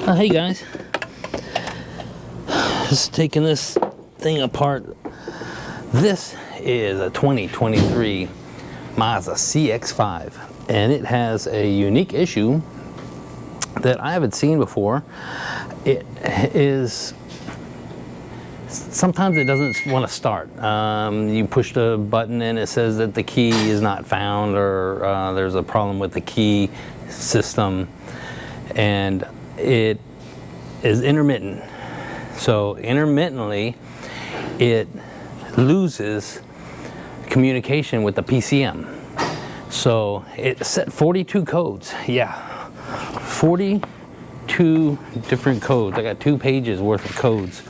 Hey guys, just taking this thing apart. This is a 2023 Mazda CX-5, and it has a unique issue that I haven't seen before. It is, sometimes it doesn't want to start. You push the button and it says that the key is not found, or there's a problem with the key system, and it is intermittent. So intermittently it loses communication with the PCM. So it set 42 codes. Yeah, 42 different codes. I got 2 pages worth of codes.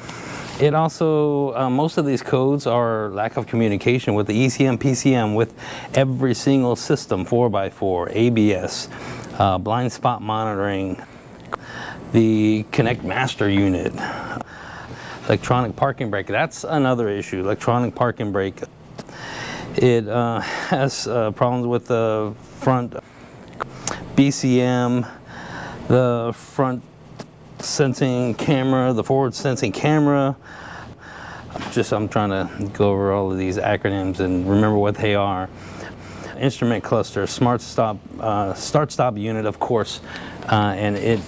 It also, most of these codes are lack of communication with the ECM, PCM, with every single system, 4x4, ABS, blind spot monitoring, the Connect Master unit, electronic parking brake. That's another issue, electronic parking brake. It has problems with the front BCM, the front sensing camera, the forward sensing camera. I'm trying to go over all of these acronyms and remember what they are. Instrument cluster, smart stop, start stop unit, of course, and it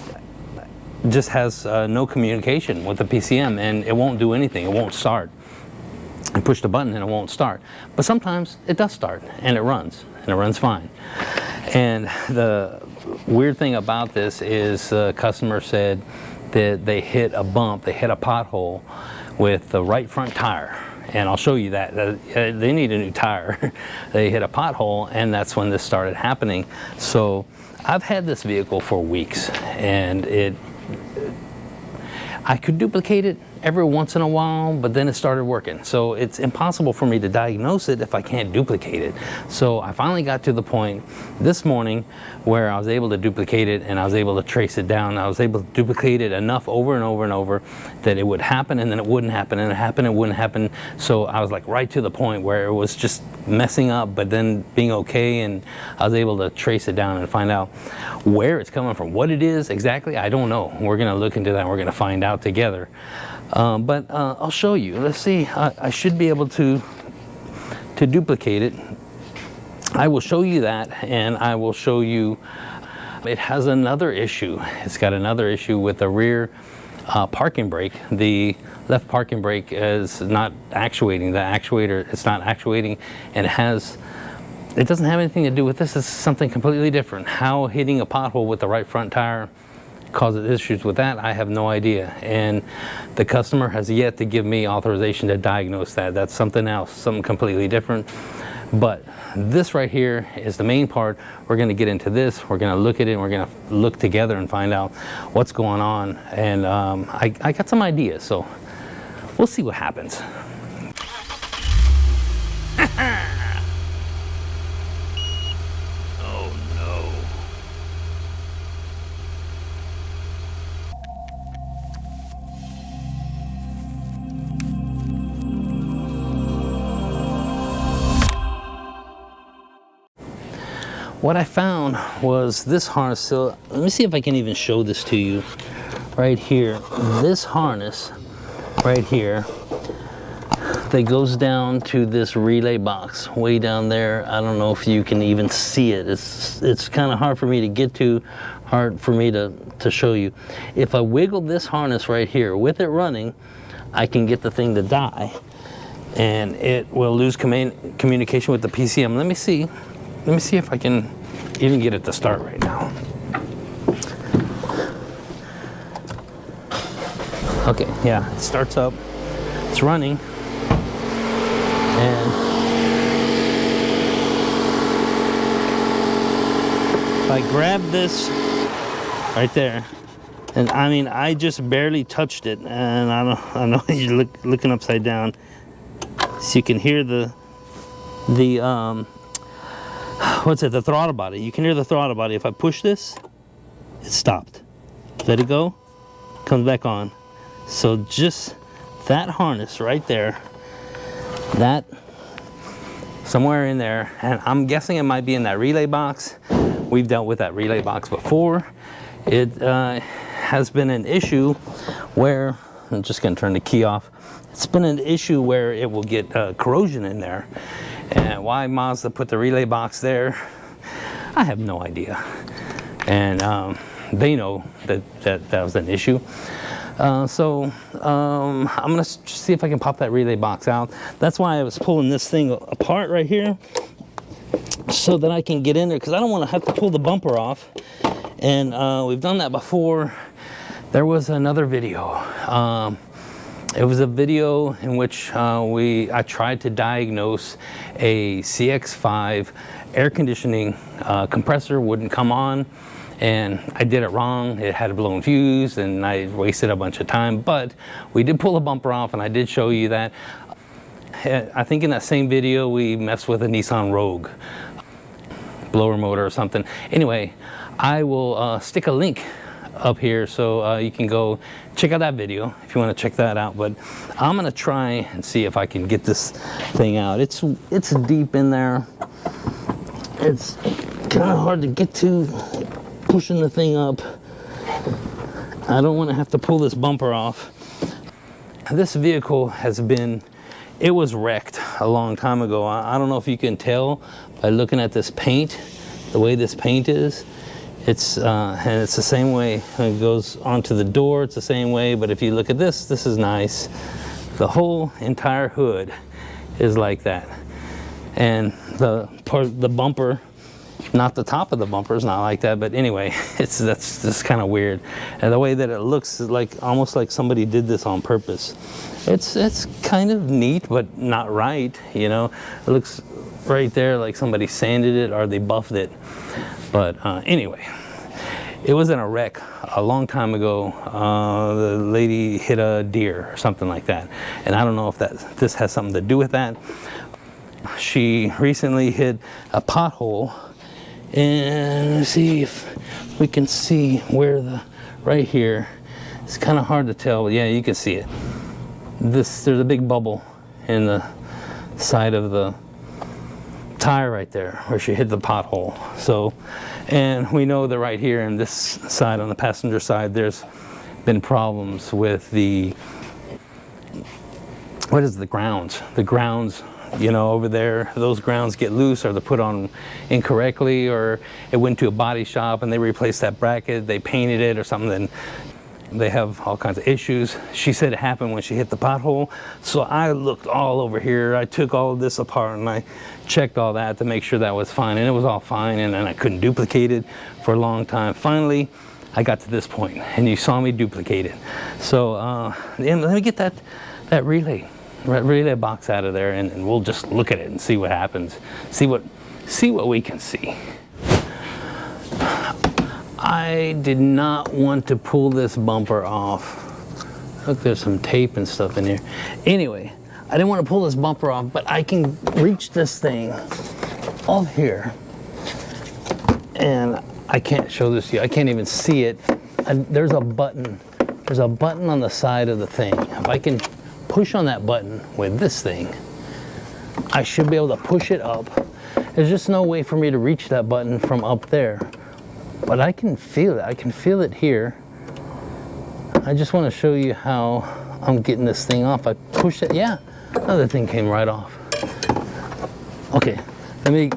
just has no communication with the PCM, and it won't do anything. It won't start. You push the button and it won't start. But sometimes it does start and it runs fine. And the weird thing about this is the customer said that they hit a bump, they hit a pothole with the right front tire. And I'll show you that. They need a new tire. They hit a pothole, and that's when this started happening. So I've had this vehicle for weeks, and I could duplicate it every once in a while, but then it started working. So it's impossible for me to diagnose it if I can't duplicate it. So I finally got to the point this morning where I was able to duplicate it, and I was able to trace it down. I was able to duplicate it enough over and over and over that it would happen, and then it wouldn't happen, and it happened and wouldn't happen. So I was like right to the point where it was just messing up, but then being okay, and I was able to trace it down and find out where it's coming from. What it is exactly, I don't know. We're gonna look into that. We're gonna find out together. But I'll show you. Let's see. I should be able to duplicate it. I will show you that, and I will show you it has another issue. It's got another issue with the rear parking brake. The left parking brake is not actuating. The actuator, it's not actuating, and it doesn't have anything to do with this. It's something completely different. How hitting a pothole with the right front tire causes issues with that, I have no idea, and the customer has yet to give me authorization to diagnose that. That's something else, something completely different. But this right here is the main part. We're going to get into this, we're going to look at it, and we're going to look together and find out what's going on. And I got some ideas, so we'll see what happens. What I found was this harness. So let me see if I can even show this to you. Right here, this harness right here that goes down to this relay box way down there. I don't know if you can even see it. It's kind of hard for me to get to, hard for me to show you. If I wiggle this harness right here with it running, I can get the thing to die, and it will lose communication with the PCM. Let me see if I can even get it to start right now. Okay, yeah, it starts up, it's running, and if I grab this right there, and I mean, I just barely touched it, and I know you're looking upside down, so you can hear the the throttle body. You can hear the throttle body. If I push this, it stopped. Let it go, comes back on. So just that harness right there, that somewhere in there, and I'm guessing it might be in that relay box. We've dealt with that relay box before. It has been an issue where, I'm just going to turn the key off. It's been an issue where it will get corrosion in there. And why Mazda put the relay box there, I have no idea. And they know that was an issue. So I'm gonna see if I can pop that relay box out. That's why I was pulling this thing apart right here, so that I can get in there, because I don't want to have to pull the bumper off. And we've done that before. There was another video. It was a video in which I tried to diagnose a CX-5 air conditioning compressor wouldn't come on, and I did it wrong. It had a blown fuse and I wasted a bunch of time, but we did pull the bumper off, and I did show you that. I think in that same video we messed with a Nissan Rogue blower motor or something. Anyway, I will stick a link up here so you can go check out that video if you want to check that out. But I'm gonna try and see if I can get this thing out. It's deep in there. It's kind of hard to get to, pushing the thing up. I don't want to have to pull this bumper off. This vehicle has been, it was wrecked a long time ago. I don't know if you can tell by looking at this paint, the way this paint is. And it's the same way when it goes onto the door. It's the same way, but if you look at this, this is nice. The whole entire hood is like that. And the bumper, not the top of the bumper, is not like that, but anyway, that's just kind of weird. And the way that it looks is like almost like somebody did this on purpose. It's kind of neat, but not right, you know. It looks right there like somebody sanded it or they buffed it. But anyway, it was in a wreck a long time ago. The lady hit a deer or something like that, and I don't know if this has something to do with that. She recently hit a pothole, and let's see if we can see where right here. It's kind of hard to tell, but yeah, you can see it. There's a big bubble in the side of the tire right there where she hit the pothole. So, and we know that right here in this side, on the passenger side, there's been problems with the grounds. The grounds, you know, over there, those grounds get loose, or they're put on incorrectly, or it went to a body shop and they replaced that bracket, they painted it or something, then they have all kinds of issues. She said it happened when she hit the pothole. So I looked all over here. I took all of this apart and I checked all that to make sure that was fine, and it was all fine, and then I couldn't duplicate it for a long time. Finally, I got to this point and you saw me duplicate it. So and let me get that relay box out of there, and we'll just look at it and see what happens. See what we can see. I did not want to pull this bumper off. Look, there's some tape and stuff in here. Anyway, I didn't want to pull this bumper off, but I can reach this thing off here. And I can't show this to you. I can't even see it. There's a button. There's a button on the side of the thing. If I can push on that button with this thing, I should be able to push it up. There's just no way for me to reach that button from up there. But I can feel it. I can feel it here. I just want to show you how I'm getting this thing off. I pushed it. Yeah, another thing came right off. Okay, let me.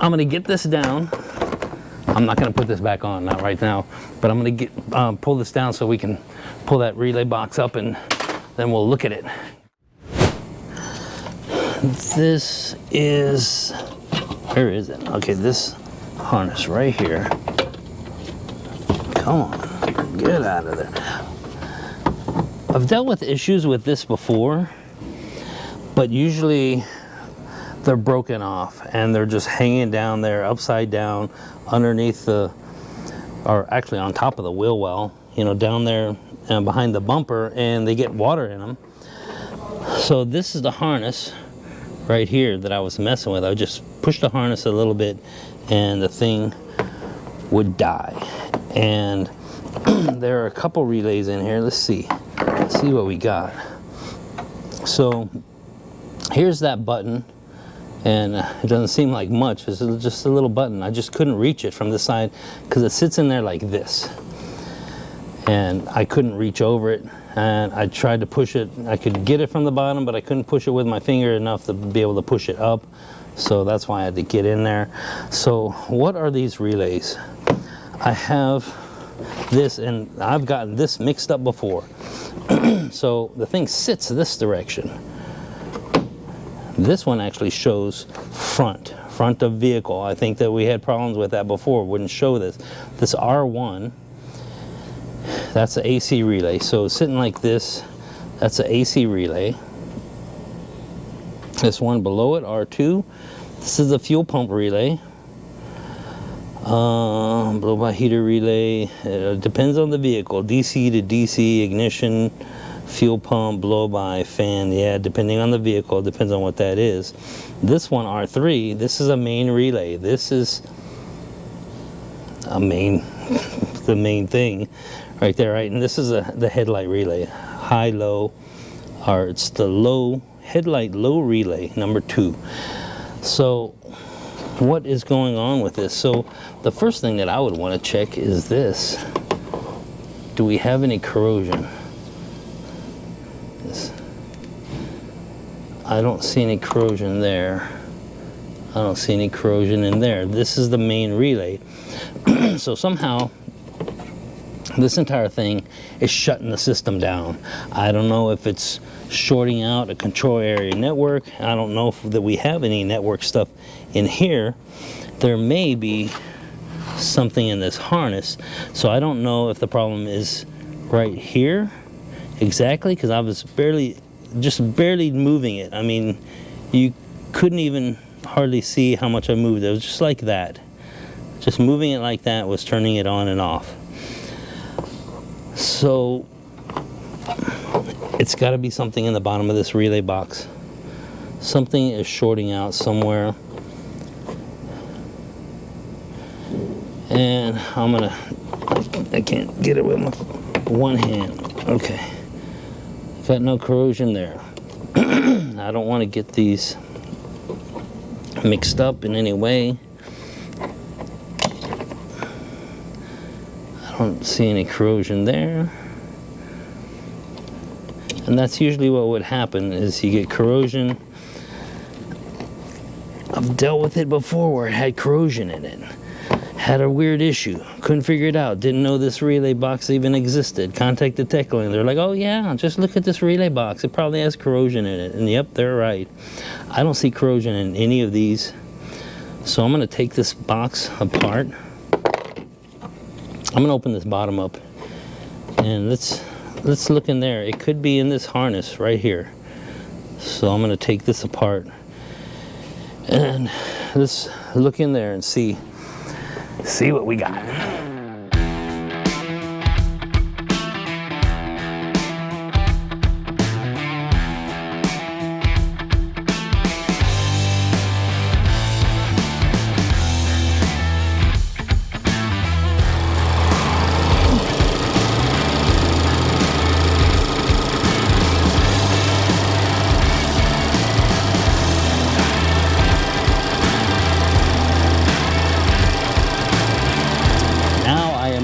I'm gonna get this down. I'm not gonna put this back on, not right now. But I'm gonna pull this down so we can pull that relay box up, and then we'll look at it. This is. Where is it? Okay, this harness right here. Come on, get out of there. I've dealt with issues with this before, but usually they're broken off and they're just hanging down there upside down underneath or actually on top of the wheel well, you know, down there behind the bumper, and they get water in them. So this is the harness right here that I was messing with. I would just push the harness a little bit and the thing would die. And there are a couple relays in here. Let's see what we got. So here's that button and it doesn't seem like much. It's just a little button. I just couldn't reach it from the side because it sits in there like this, and I couldn't reach over it, and I tried to push it. I could get it from the bottom, but I couldn't push it with my finger enough to be able to push it up, so that's why I had to get in there. So what are these relays? I have this, and I've gotten this mixed up before. So the thing sits this direction. This one actually shows front of vehicle. I think that we had problems with that before. It wouldn't show this. This R1, that's the AC relay. So sitting like this, that's the AC relay. This one below it, R2, this is the fuel pump relay. Blow by heater relay, it depends on the vehicle. DC to DC, ignition, fuel pump, blow by, fan, yeah, depending on the vehicle, depends on what that is. This one, R3, this is a main relay. This is a main, the main thing right there, right? And this is the headlight relay, high, low, or it's the low, headlight low relay, number 2. So what is going on with this? So the first thing that I would want to check is this. Do we have any corrosion? I don't see any corrosion there. I don't see any corrosion in there. This is the main relay. So somehow this entire thing is shutting the system down. I don't know if it's shorting out a control area network. I don't know if that we have any network stuff in here. There may be something in this harness. So I don't know if the problem is right here exactly, because I was just barely moving it. I mean, you couldn't even hardly see how much I moved. It was just like that. Just moving it like that was turning it on and off. So it's got to be something in the bottom of this relay box. Something is shorting out somewhere. And I can't get it with my one hand. Okay. Got no corrosion there. I don't want to get these mixed up in any way. I don't see any corrosion there. And that's usually what would happen, is you get corrosion. I've dealt with it before where it had corrosion in it. Had a weird issue, couldn't figure it out, didn't know this relay box even existed. Contacted TechLink, they're like, oh yeah, just look at this relay box, it probably has corrosion in it. And yep, they're right. I don't see corrosion in any of these. So I'm gonna take this box apart. I'm gonna open this bottom up, and let's look in there. It could be in this harness right here. So I'm gonna take this apart, and let's look in there and see what we got.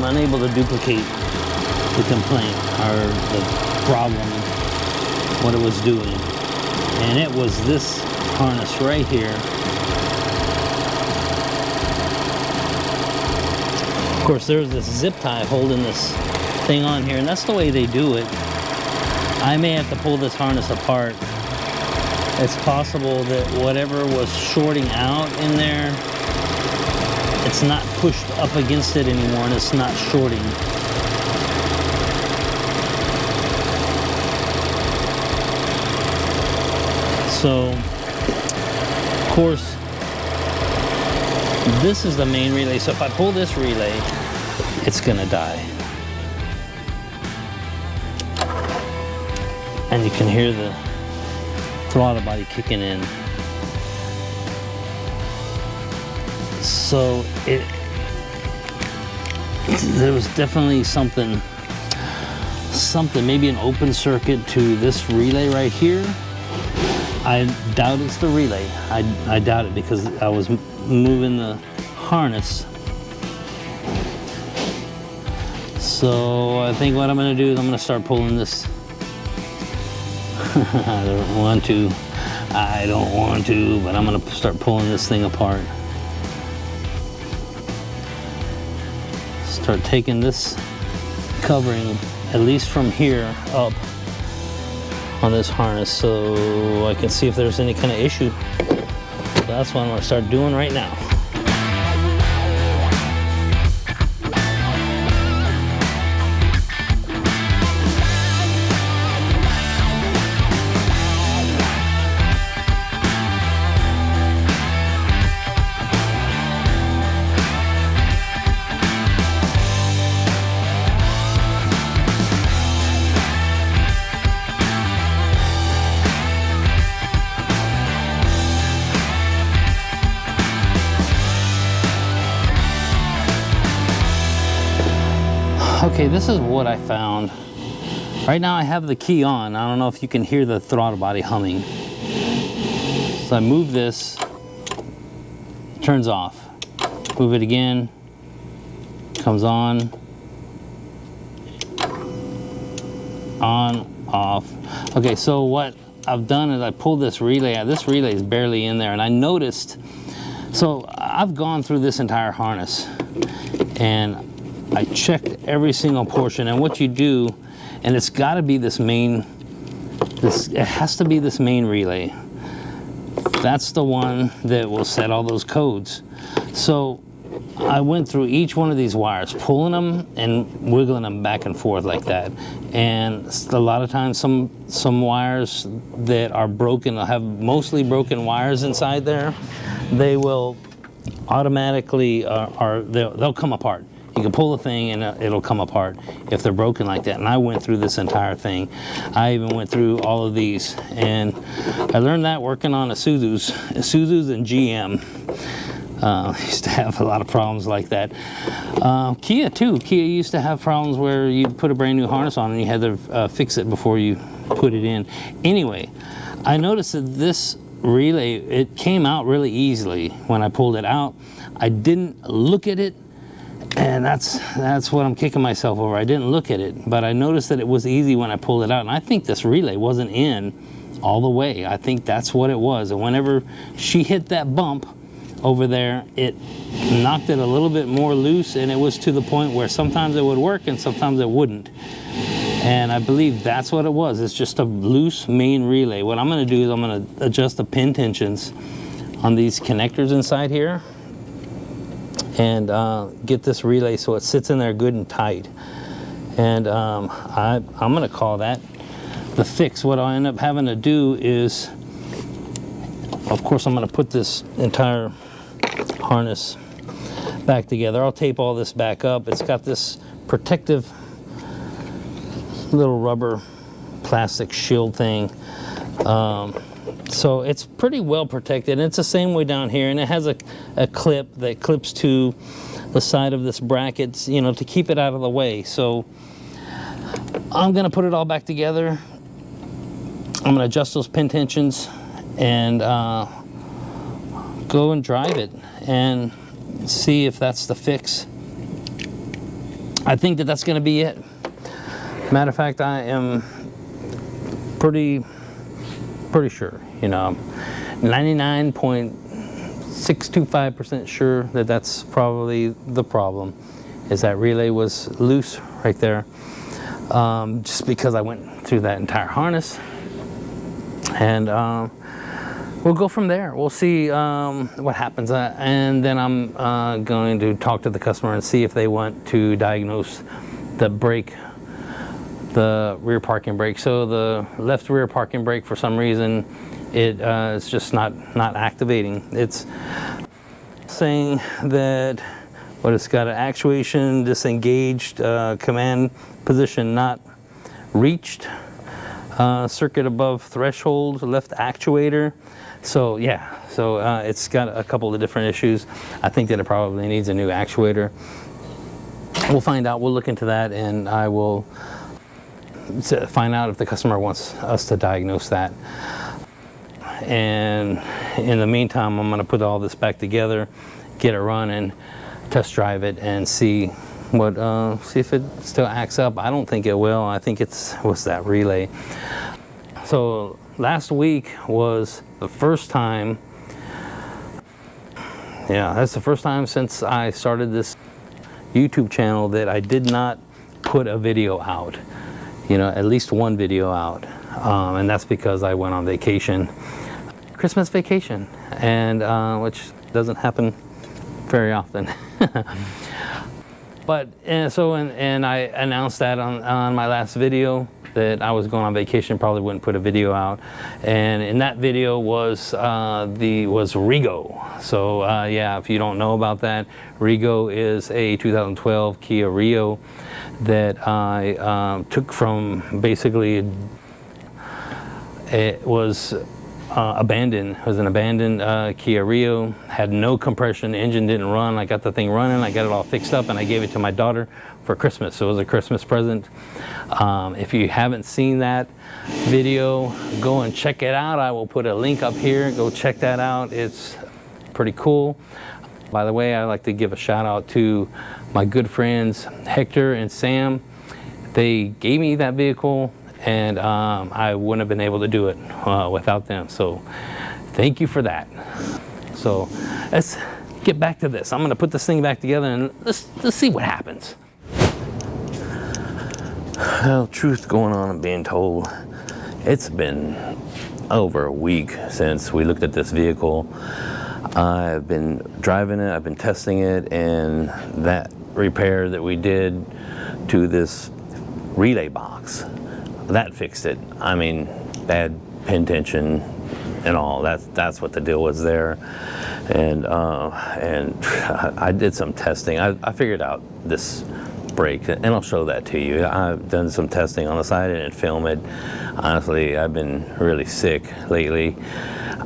Unable to duplicate the complaint or the problem, what it was doing, and it was this harness right here. Of course, there's this zip tie holding this thing on here, and that's the way they do it. I may have to pull this harness apart. It's possible that whatever was shorting out in there, it's not pushed up against it anymore, and it's not shorting. So, of course, this is the main relay. So if I pull this relay, it's gonna die. And you can hear the throttle body kicking in. So there was definitely something, maybe an open circuit to this relay right here. I doubt it's the relay. I doubt it because I was moving the harness. So I think what I'm going to do is I'm going to start pulling this. I don't want to, but I'm going to start pulling this thing apart. Start taking this covering, at least from here up on this harness, so I can see if there's any kind of issue. So that's what I'm going to start doing right now. Okay, this is what I found. Right now I have the key on. I don't know if you can hear the throttle body humming. So I move this, turns off. Move it again, comes on, off. Okay, so what I've done is I pulled this relay out. This relay is barely in there, and I noticed, so I've gone through this entire harness and I checked every single portion, and what you do, and it's got to be this main, it has to be this main relay. That's the one that will set all those codes. So I went through each one of these wires, pulling them and wiggling them back and forth like that. And a lot of times some wires that are broken, have mostly broken wires inside there, they will automatically, they'll come apart. You can pull the thing and it'll come apart if they're broken like that. And I went through this entire thing. I even went through all of these. And I learned that working on Isuzus and GM. Used to have a lot of problems like that. Kia too. Kia used to have problems where you put a brand new harness on and you had to fix it before you put it in. Anyway, I noticed that this relay, it came out really easily when I pulled it out. I didn't look at it. And that's what I'm kicking myself over. I didn't look at it, but I noticed that it was easy when I pulled it out. And I think this relay wasn't in all the way. I think that's what it was. And whenever she hit that bump over there, it knocked it a little bit more loose, and it was to the point where sometimes it would work and sometimes it wouldn't. And I believe that's what it was. It's just a loose main relay. What I'm going to do is I'm going to adjust the pin tensions on these connectors inside here, and get this relay so it sits in there good and tight. And I'm going to call that the fix. What I end up having to do is, of course, I'm going to put this entire harness back together. I'll tape all this back up. It's got this protective little rubber plastic shield thing. So it's pretty well protected, and it's the same way down here, and it has a clip that clips to the side of this bracket, you know, to keep it out of the way. So I'm going to put it all back together. I'm going to adjust those pin tensions and go and drive it and see if that's the fix. I think that that's going to be it. Matter of fact, I am pretty sure, you know, 99.625% sure that that's probably the problem, is that relay was loose right there, just because I went through that entire harness. And we'll go from there. We'll see what happens, and then I'm going to talk to the customer and see if they want to diagnose the brake, the rear parking brake. So the left rear parking brake, for some reason, it's just not activating. It's saying that it's got an actuation disengaged, command position not reached, circuit above threshold, left actuator. So yeah, so it's got a couple of different issues. I think that it probably needs a new actuator. We'll find out. We'll look into that, and I will find out if the customer wants us to diagnose that. and in the meantime, I'm going to put all this back together, get it running, test drive it, and see if it still acts up. I don't think it will. I think what's that relay. So last week was the first time, yeah, that's the first time since I started this YouTube channel that I did not put a video out, you know, at least one video out. And that's because I went on vacation, Christmas vacation, and which doesn't happen very often. But and I announced that on my last video that I was going on vacation, probably wouldn't put a video out, and in that video was Rigo. So yeah, if you don't know about that, Rigo is a 2012 Kia Rio that I took from, basically it was abandoned. It was an abandoned Kia Rio, had no compression, the engine didn't run. I got the thing running, I got it all fixed up, and I gave it to my daughter for Christmas. So it was a Christmas present. If you haven't seen that video, go and check it out. I will put a link up here. Go check that out. It's pretty cool. By the way, I'd like to give a shout out to my good friends Hector and Sam. They gave me that vehicle, and I wouldn't have been able to do it without them. So thank you for that. So let's get back to this. I'm going to put this thing back together and let's see what happens. Well, truth going on and being told, it's been over a week since we looked at this vehicle. I've been driving it, I've been testing it, and that repair that we did to this relay box, that fixed it. I mean, bad pin tension and all. That's what the deal was there. And I did some testing. I figured out this brake, and I'll show that to you. I've done some testing on the side. I didn't film it. Honestly, I've been really sick lately.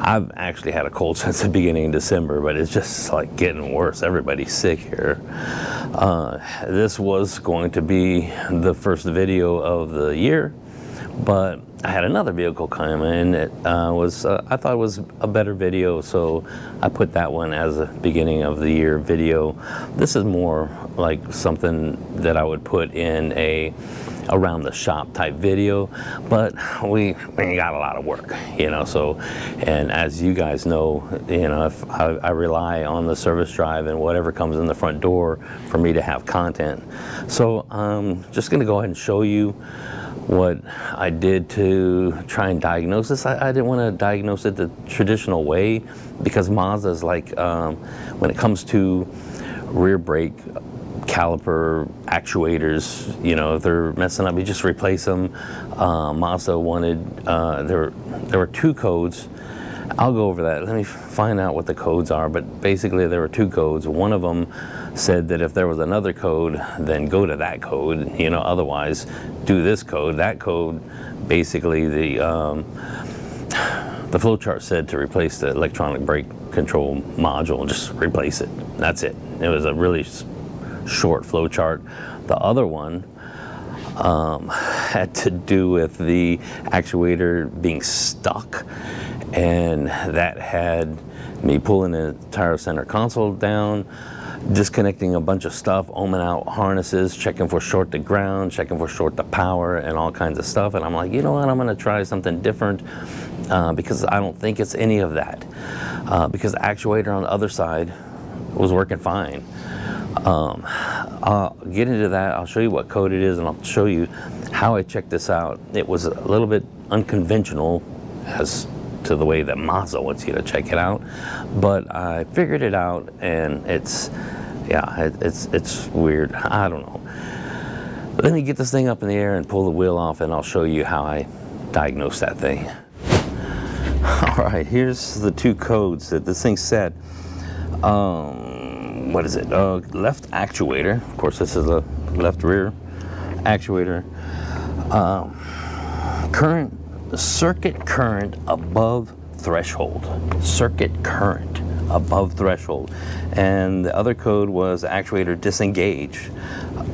I've actually had a cold since the beginning of December, but it's just like getting worse. Everybody's sick here. This was going to be the first video of the year, but I had another vehicle come in that I thought was a better video, so I put that one as a beginning of the year video. This is more like something that I would put in a around the shop type video, but we got a lot of work, you know. So, and as you guys know, you know, if I rely on the service drive and whatever comes in the front door for me to have content. So I'm just going to go ahead and show you what I did to try and diagnose this. I didn't want to diagnose it the traditional way, because Mazda's like, when it comes to rear brake caliper actuators, you know, if they're messing up, you just replace them. Mazda wanted, there were two codes. I'll go over that. Let me find out what the codes are, but basically there were two codes. One of them said that if there was another code, then go to that code, you know, otherwise do this code. That code, basically the flowchart said to replace the electronic brake control module, just replace it. That's it. It was a really short flowchart. The other one had to do with the actuator being stuck, and that had me pulling the tire center console down, disconnecting a bunch of stuff, ohming out harnesses, checking for short to ground, checking for short to power, and all kinds of stuff. And I'm like, you know what, I'm going to try something different, because I don't think it's any of that, because the actuator on the other side was working fine. I'll get into that. I'll show you what code it is, and I'll show you how I checked this out. It was a little bit unconventional as to the way that Mazda wants you to check it out, but I figured it out, and it's weird. I don't know. Let me get this thing up in the air and pull the wheel off, and I'll show you how I diagnose that thing. All right, here's the two codes that this thing said. What is it? Left actuator. Of course, this is a left rear actuator. Circuit current above threshold. Circuit current above threshold. And the other code was actuator disengage.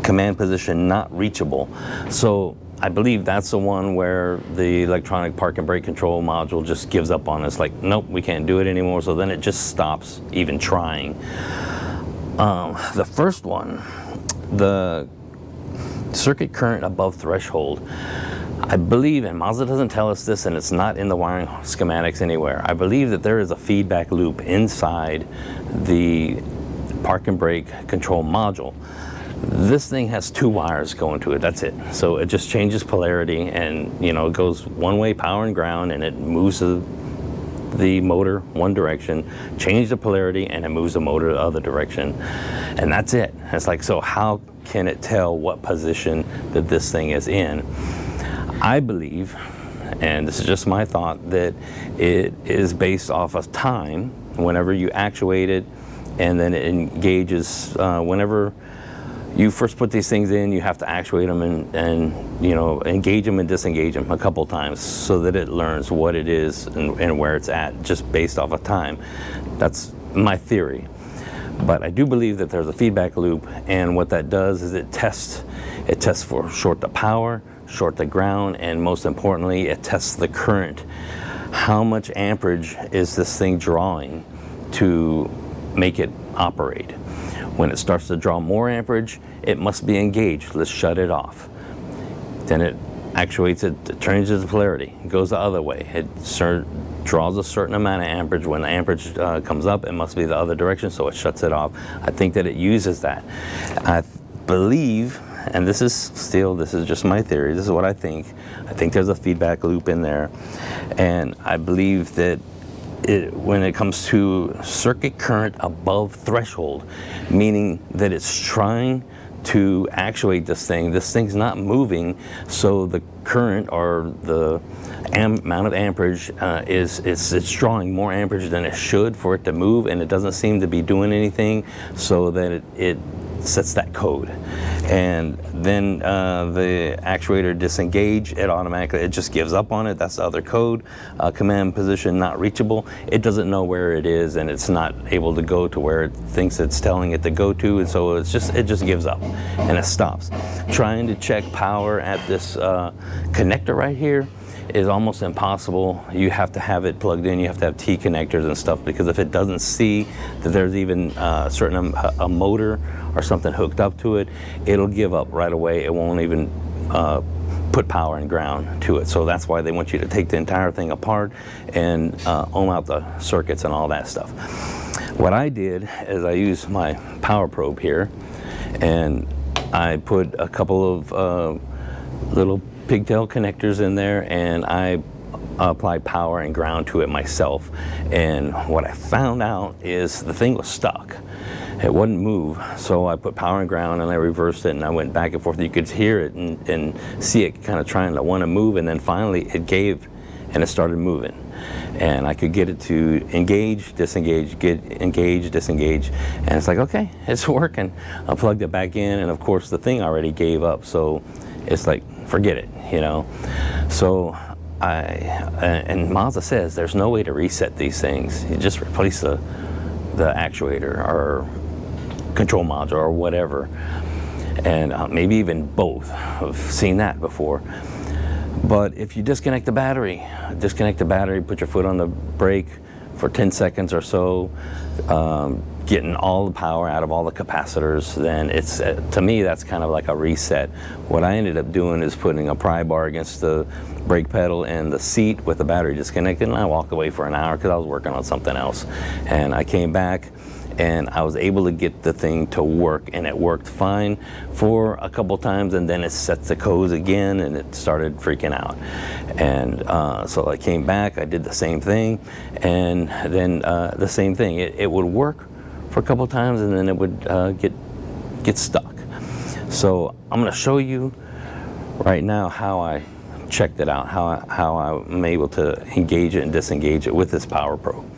Command position not reachable. So I believe that's the one where the electronic park and brake control module just gives up on us, like, nope, we can't do it anymore. So then it just stops even trying. The first one, the circuit current above threshold, I believe, and Mazda doesn't tell us this, and it's not in the wiring schematics anywhere, I believe that there is a feedback loop inside the park and brake control module. This thing has 2 wires going to it, that's it. So it just changes polarity, and you know, it goes one way, power and ground, and it moves the motor one direction, change the polarity, and it moves the motor the other direction. And that's it. It's like, so how can it tell what position that this thing is in? I believe, and this is just my thought, that it is based off of time. Whenever you actuate it, and then it engages, whenever you first put these things in, you have to actuate them and you know, engage them and disengage them a couple times so that it learns what it is and where it's at, just based off of time. That's my theory. But I do believe that there's a feedback loop, and what that does is it tests for short to power, short to ground, and most importantly, it tests the current. How much amperage is this thing drawing to make it operate? When it starts to draw more amperage, it must be engaged. Let's shut it off. Then it actuates it, changes the polarity, it goes the other way. It draws a certain amount of amperage. When the amperage comes up, it must be the other direction, so it shuts it off. I think that it uses that. I believe, and this is just my theory, this is what I think there's a feedback loop in there, and I believe that when it comes to circuit current above threshold, meaning that it's trying to actuate this thing's not moving, so the current or the amount of amperage it's drawing more amperage than it should for it to move, and it doesn't seem to be doing anything, so that it sets that code. And then the actuator disengage, it just gives up on it. That's the other code. Command position not reachable. It doesn't know where it is, and it's not able to go to where it thinks it's telling it to go to, and so it just gives up and it stops. Trying to check power at this connector right here is almost impossible. You have to have it plugged in, you have to have T connectors and stuff, because if it doesn't see that there's even a motor or something hooked up to it, it'll give up right away. It won't even put power and ground to it. So that's why they want you to take the entire thing apart and ohm out the circuits and all that stuff. What I did is I used my power probe here, and I put a couple of little pigtail connectors in there, and I applied power and ground to it myself. And what I found out is the thing was stuck. It wouldn't move, so I put power and ground, and I reversed it, and I went back and forth. You could hear it and see it kind of trying to want to move, and then finally it gave and it started moving. And I could get it to engage, disengage, engage, disengage, and it's like, okay, it's working. I plugged it back in, and of course the thing already gave up, so it's like, forget it, you know. So and Mazda says there's no way to reset these things. You just replace the actuator or control module or whatever, and maybe even both. I've seen that before. But if you disconnect the battery, put your foot on the brake for 10 seconds or so, getting all the power out of all the capacitors, then it's, to me, that's kind of like a reset. What I ended up doing is putting a pry bar against the brake pedal and the seat with the battery disconnected, and I walked away for an hour because I was working on something else. And I came back, and I was able to get the thing to work, and it worked fine for a couple times, and then it set the codes again, and it started freaking out. And so I came back, I did the same thing, and then the same thing. It would work for a couple times, and then it would get stuck. So I'm going to show you right now how I checked it out, how I'm able to engage it and disengage it with this power probe.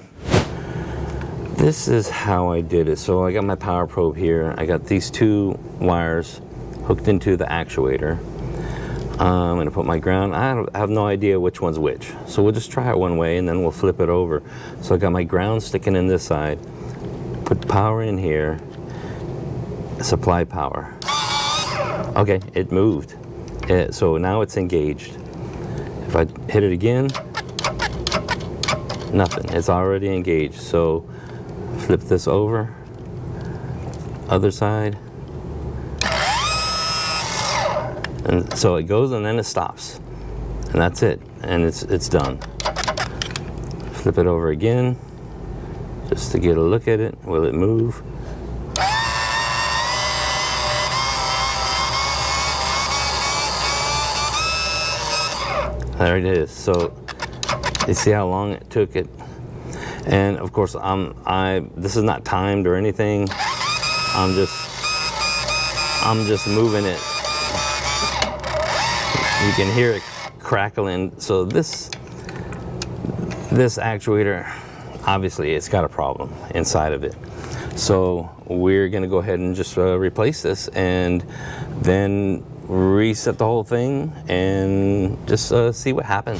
This is how I did it. So I got my power probe here. I got these two wires hooked into the actuator. I'm going to put my ground. I have no idea which one's which. So we'll just try it one way, and then we'll flip it over. So I got my ground sticking in this side. Put power in here. Supply power. Okay, it moved. So now it's engaged. If I hit it again, nothing. It's already engaged. So flip this over, other side. And so it goes and then it stops. And that's it. And it's done. Flip it over again, just to get a look at it. Will it move? There it is. So you see how long it took it, and of course this is not timed or anything. I'm just moving it. You can hear it crackling. So this actuator, obviously it's got a problem inside of it. So we're gonna go ahead and just replace this and then reset the whole thing and just see what happens.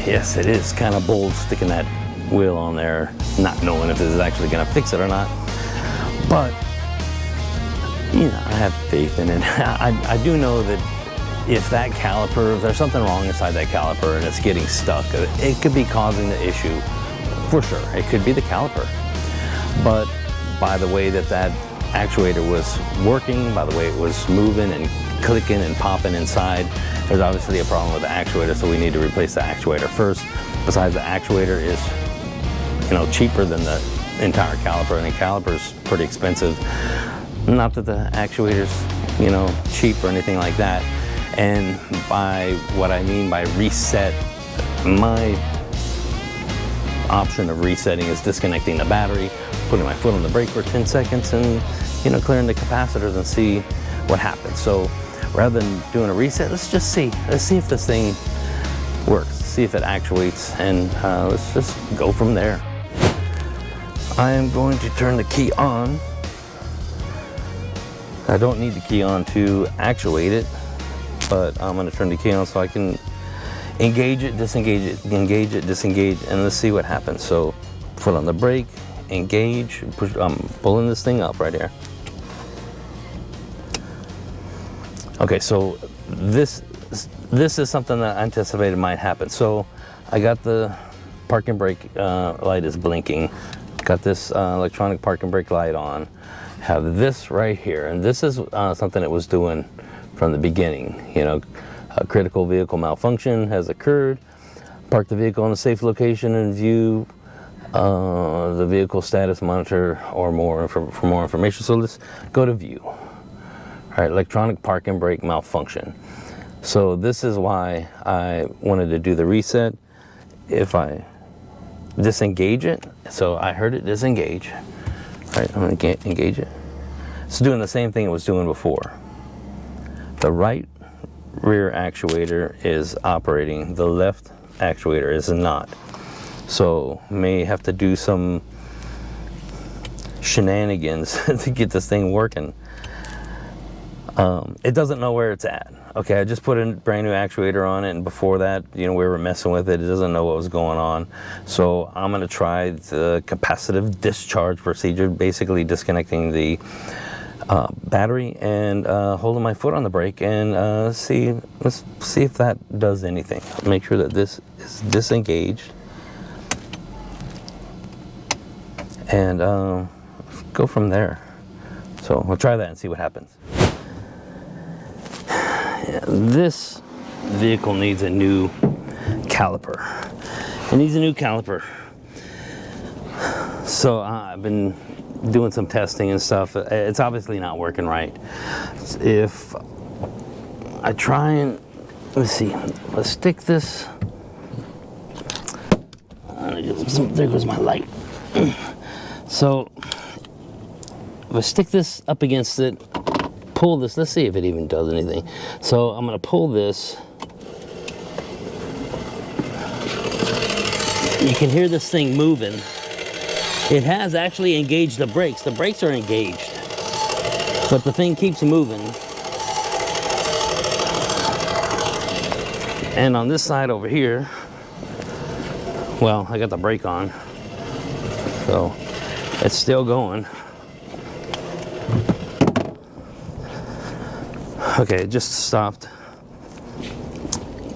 Yes, it is kind of bold sticking that wheel on there, not knowing if this is actually going to fix it or not. But, you know, I have faith in it. I do know that if that caliper, if there's something wrong inside that caliper and it's getting stuck, it could be causing the issue for sure. It could be the caliper. But by the way that actuator was working, by the way it was moving and clicking and popping inside, there's obviously a problem with the actuator, so we need to replace the actuator first. Besides, the actuator is, you know, cheaper than the entire caliper, and the caliper's pretty expensive. Not that the actuator's, you know, cheap or anything like that. And by what I mean by reset, my option of resetting is disconnecting the battery, putting my foot on the brake for 10 seconds and, you know, clearing the capacitors and see what happens. So rather than doing a reset, let's just see. Let's see if this thing works, see if it actuates, and let's just go from there. I am going to turn the key on. I don't need the key on to actuate it, but I'm going to turn the key on so I can engage it, disengage it, engage it, disengage, and let's see what happens. So foot on the brake, engage, push. I'm pulling this thing up right here. Okay, so this is something that I anticipated might happen. So I got the parking brake light is blinking. Got this electronic parking brake light on. Have this right here, and this is something it was doing from the beginning. You know, a critical vehicle malfunction has occurred. Park the vehicle in a safe location and view the vehicle status monitor or more for more information. So let's go to view. All right, electronic parking brake malfunction. So this is why I wanted to do the reset. If I disengage it, so I heard it disengage. All right, I'm gonna engage it. It's doing the same thing it was doing before. The right rear actuator is operating, the left actuator is not. So may have to do some shenanigans to get this thing working. It doesn't know where it's at. Okay, I just put a brand new actuator on it, and before that, you know, we were messing with it. It doesn't know what was going on. So I'm gonna try the capacitive discharge procedure, basically disconnecting the battery and holding my foot on the brake and let's see if that does anything. Make sure that this is disengaged and go from there. So we'll try that and see what happens. This vehicle needs a new caliper. It needs a new caliper. So I've been doing some testing and stuff. It's obviously not working right. If I try and, let's see, let's stick this, there goes my light. So if I stick this up against it, pull this, let's see if it even does anything. So I'm gonna pull this. You can hear this thing moving. It has actually engaged the brakes. The brakes are engaged, but the thing keeps moving. And on this side over here, well, I got the brake on, so it's still going. Okay, it just stopped.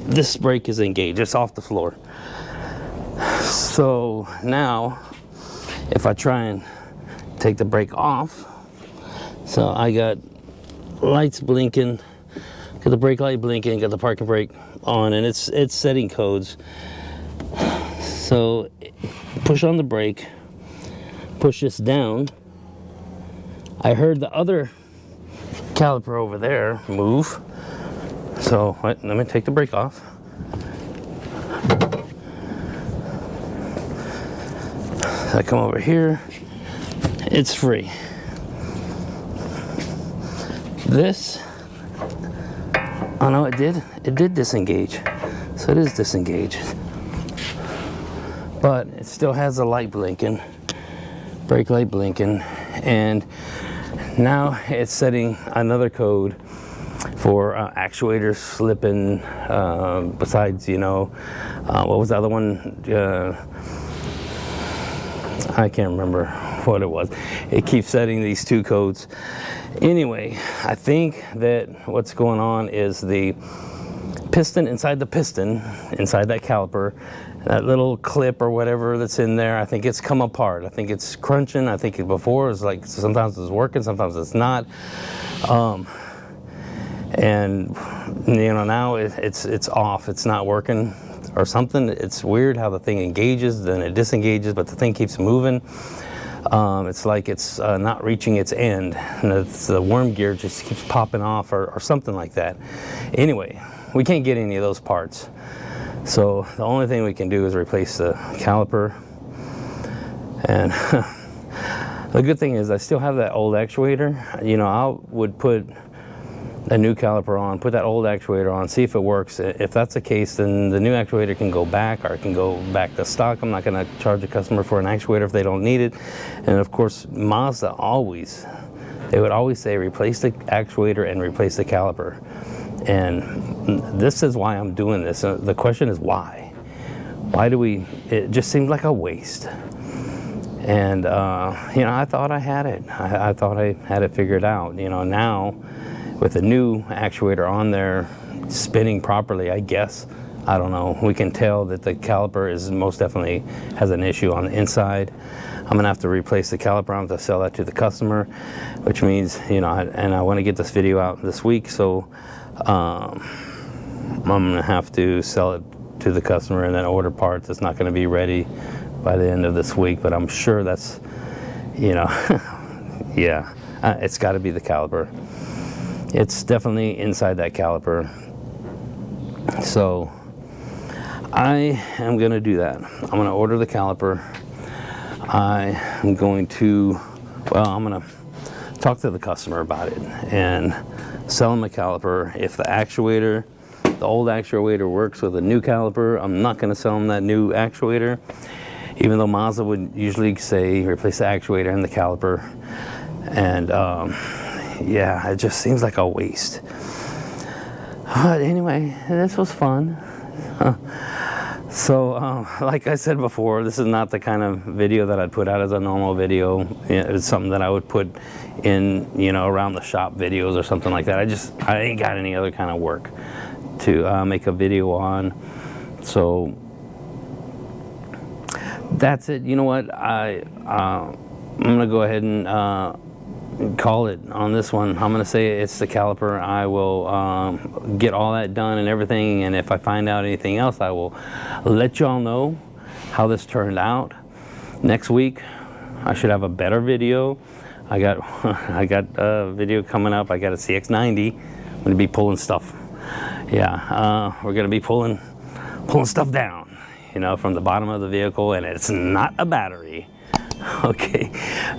This brake is engaged, it's off the floor. So now, if I try and take the brake off, so I got lights blinking, got the brake light blinking, got the parking brake on, and it's setting codes. So push on the brake, push this down. I heard the other caliper over there move. So let me take the brake off. I come over here, it's free. This, oh no, it did disengage. So it is disengaged. But it still has the light blinking, brake light blinking, and now it's setting another code for actuators slipping, besides, you know, what was the other one? I can't remember what it was. It keeps setting these two codes. Anyway, I think that what's going on is the piston, inside that caliper, that little clip or whatever that's in there, I think it's come apart. I think it's crunching. I think before it was like, sometimes it's working, sometimes it's not. And you know, now it's off, it's not working or something. It's weird how the thing engages, then it disengages, but the thing keeps moving. It's like it's not reaching its end, and the worm gear just keeps popping off or something like that. Anyway, we can't get any of those parts. So the only thing we can do is replace the caliper. And the good thing is I still have that old actuator. You know, I would put a new caliper on, put that old actuator on, see if it works. If that's the case, then the new actuator can go back, or it can go back to stock. I'm not gonna charge the customer for an actuator if they don't need it. And of course, Mazda they would always say replace the actuator and replace the caliper. And this is why I'm doing this. The question is why? Why do we, it just seems like a waste. And you know, I thought I had it. I thought I had it figured out. You know, now, with the new actuator on there spinning properly, I guess, I don't know, we can tell that the caliper is most definitely has an issue on the inside. I'm gonna have to replace the caliper. I'm gonna sell that to the customer, which means, you know, and I want to get this video out this week, so I'm gonna have to sell it to the customer and then order parts. It's not gonna be ready by the end of this week, but I'm sure that's, you know, yeah, it's got to be the caliper. It's definitely inside that caliper. So I am going to do that. I'm going to order the caliper. I am going to, well, I'm going to talk to the customer about it and sell them a caliper. If the actuator, the old actuator works with a new caliper, I'm not going to sell them that new actuator, even though Mazda would usually say replace the actuator and the caliper. And yeah, it just seems like a waste. But anyway, this was fun. So like I said before, this is not the kind of video that I'd put out as a normal video. It's something that I would put in, you know, around the shop videos or something like that. I ain't got any other kind of work to make a video on. So that's it. You know what, I'm gonna go ahead and call it on this one. I'm gonna say it's the caliper. I will get all that done and everything, and if I find out anything else, I will let y'all know how this turned out. Next week I should have a better video. I got a video coming up. I got a CX-90. I'm gonna be pulling stuff yeah, we're gonna be pulling stuff down, you know, from the bottom of the vehicle, and it's not a battery. Okay,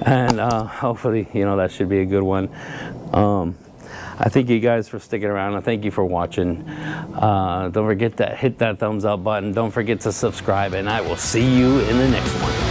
and hopefully, you know, that should be a good one. I thank you guys for sticking around. I thank you for watching. Don't forget to hit that thumbs up button. Don't forget to subscribe, and I will see you in the next one.